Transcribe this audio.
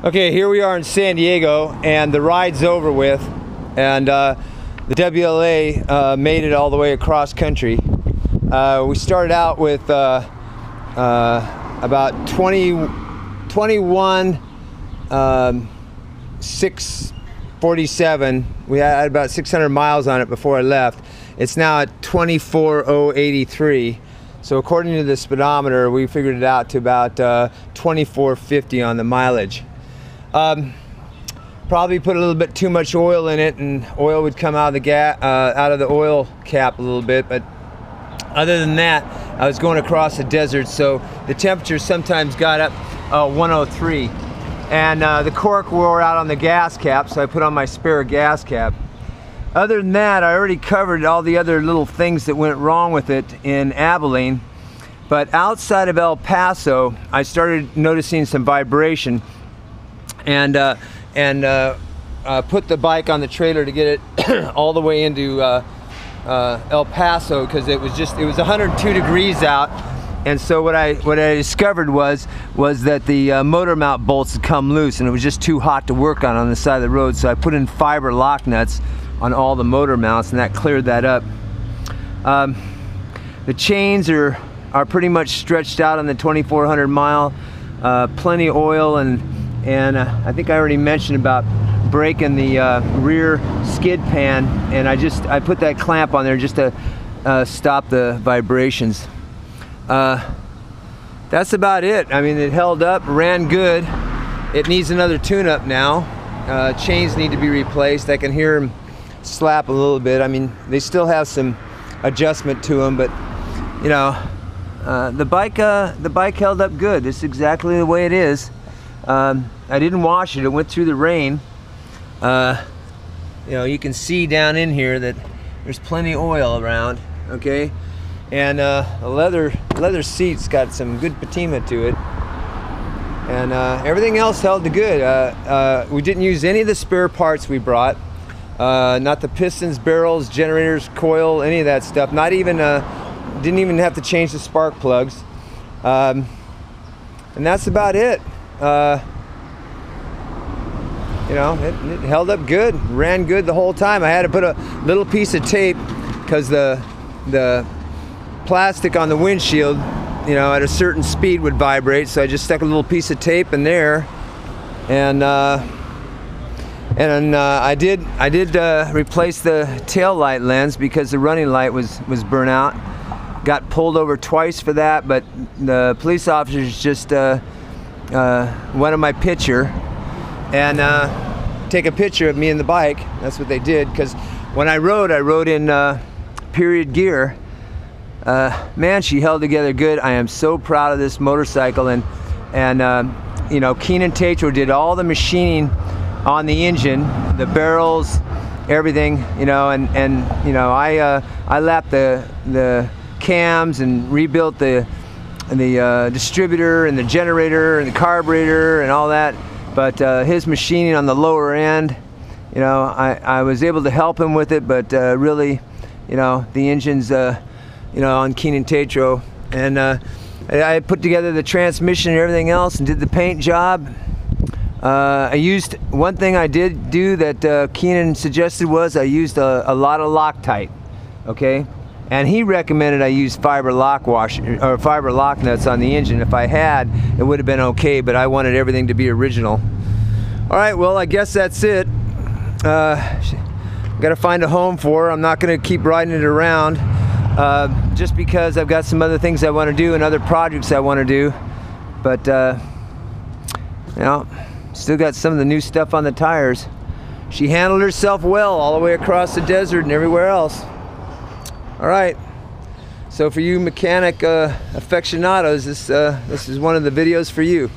Okay, here we are in San Diego, and the ride's over with, and the WLA made it all the way across country. We started out with about 647. We had about 600 miles on it before I left. It's now at 24,083. So according to the speedometer, we figured it out to about 2450 on the mileage. Probably put a little bit too much oil in it, and oil would come out of the out of the oil cap a little bit. But other than that, I was going across the desert, so the temperature sometimes got up 103, and the cork wore out on the gas cap, so I put on my spare gas cap. Other than that, I already covered all the other little things that went wrong with it in Abilene. But outside of El Paso, I started noticing some vibration, and put the bike on the trailer to get it all the way into El Paso, because it was 102 degrees out. And so what I discovered was that the motor mount bolts had come loose, and it was just too hot to work on the side of the road. So I put in fiber lock nuts on all the motor mounts, and that cleared that up. The chains are pretty much stretched out on the 2400 mile. Plenty of oil, and I think I already mentioned about breaking the rear skid pan, and I put that clamp on there just to stop the vibrations. That's about it. I mean, it held up, ran good. It needs another tune-up now. Chains need to be replaced. I can hear them slap a little bit. I mean, they still have some adjustment to them, but you know, the bike held up good. This is exactly the way it is. I didn't wash it. It went through the rain. You know, you can see down in here that there's plenty of oil around. Okay, and the leather seats got some good patina to it, and everything else held good. We didn't use any of the spare parts we brought. Not the pistons, barrels, generators, coil, any of that stuff. Not even didn't even have to change the spark plugs. And that's about it. You know, it held up good, ran good the whole time. I had to put a little piece of tape because the plastic on the windshield, you know, at a certain speed would vibrate. So I just stuck a little piece of tape in there, and I did replace the tail light lens because the running light was burnt out. Got pulled over twice for that, but the police officers just wanted my picture and take a picture of me and the bike. That's what they did, because when I rode in period gear. Man, she held together good. I am so proud of this motorcycle, and you know, Keenan Tatro did all the machining on the engine, the barrels, everything, you know, and you know, I lapped the cams and rebuilt the distributor and the generator and the carburetor and all that. But his machining on the lower end, you know, I was able to help him with it, but really, you know, the engine's you know, on Keenan Tatro, and I put together the transmission and everything else and did the paint job. I used, one thing I did do that Keenan suggested was I used a lot of Loctite, okay? And he recommended I use fiber lock nuts on the engine. If I had, it would have been okay, but I wanted everything to be original. All right, well, I guess that's it. Gotta find a home for her. I'm not gonna keep riding it around just because I've got some other things I want to do and other projects I want to do. But you know, still got some of the new stuff on the tires. She handled herself well all the way across the desert and everywhere else. All right, so for you mechanic aficionados, this is one of the videos for you.